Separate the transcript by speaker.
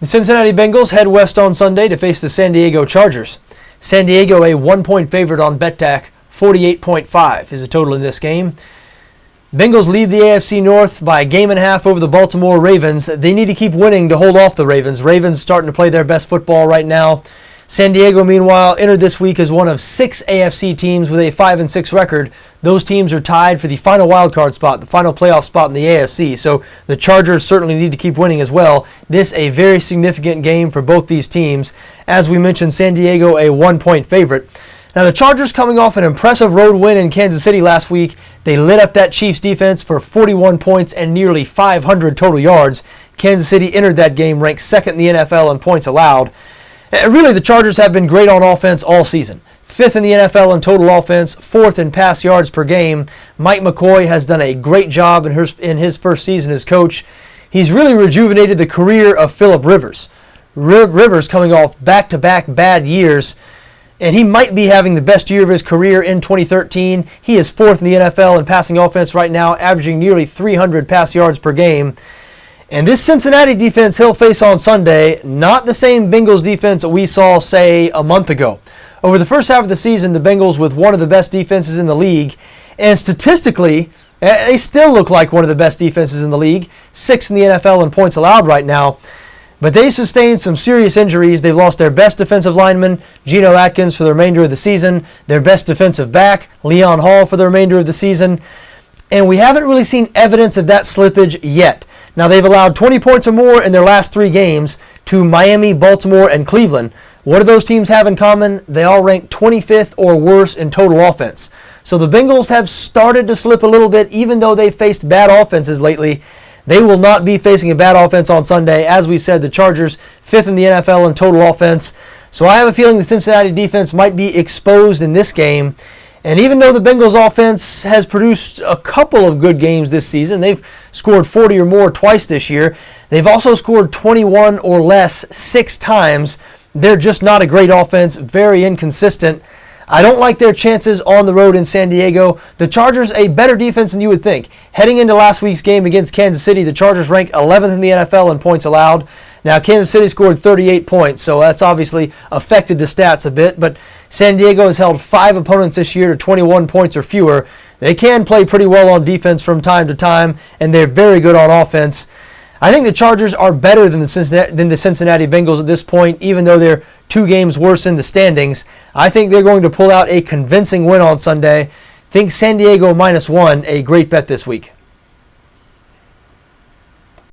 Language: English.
Speaker 1: The Cincinnati Bengals head west on Sunday to face the San Diego Chargers. San Diego a 1-point favorite on BETDAQ. 48.5 is the total in this game. Bengals lead the AFC North by a game and a half over the Baltimore Ravens. They need to keep winning to hold off the Ravens. Ravens starting to play their best football right now. San Diego, meanwhile, entered this week as one of 6 AFC teams with a 5-6 record. Those teams are tied for the final wildcard spot, the final playoff spot in the AFC. So the Chargers certainly need to keep winning as well. This a very significant game for both these teams. As we mentioned, San Diego a 1-point favorite. Now the Chargers coming off an impressive road win in Kansas City last week. They lit up that Chiefs defense for 41 points and nearly 500 total yards. Kansas City entered that game ranked second in the NFL in points allowed. Really, the Chargers have been great on offense all season. 5th in the NFL in total offense, 4th in pass yards per game. Mike McCoy has done a great job in his first season as coach. He's really rejuvenated the career of Phillip Rivers. Rivers coming off back-to-back bad years, and he might be having the best year of his career in 2013. He is 4th in the NFL in passing offense right now, averaging nearly 300 pass yards per game. And this Cincinnati defense he'll face on Sunday, not the same Bengals defense that we saw, say, a month ago. Over the first half of the season, the Bengals with one of the best defenses in the league, and statistically, they still look like one of the best defenses in the league, 6th in the NFL in points allowed right now. But they sustained some serious injuries. They've lost their best defensive lineman, Geno Atkins, for the remainder of the season, their best defensive back, Leon Hall, for the remainder of the season. And we haven't really seen evidence of that slippage yet. Now, they've allowed 20 points or more in their last 3 games to Miami, Baltimore, and Cleveland. What do those teams have in common? They all rank 25th or worse in total offense. So the Bengals have started to slip a little bit, even though they've faced bad offenses lately. They will not be facing a bad offense on Sunday. As we said, the Chargers 5th in the NFL in total offense. So I have a feeling the Cincinnati defense might be exposed in this game. And even though the Bengals offense has produced a couple of good games this season, they've scored 40 or more twice this year, they've also scored 21 or less 6 times. They're just not a great offense, very inconsistent. I don't like their chances on the road in San Diego. The Chargers, a better defense than you would think. Heading into last week's game against Kansas City, the Chargers ranked 11th in the NFL in points allowed. Now, Kansas City scored 38 points, so that's obviously affected the stats a bit. But San Diego has held 5 opponents this year to 21 points or fewer. They can play pretty well on defense from time to time, and they're very good on offense. I think the Chargers are better than the Cincinnati Bengals at this point, even though they're 2 games worse in the standings. I think they're going to pull out a convincing win on Sunday. Think San Diego -1, a great bet this week.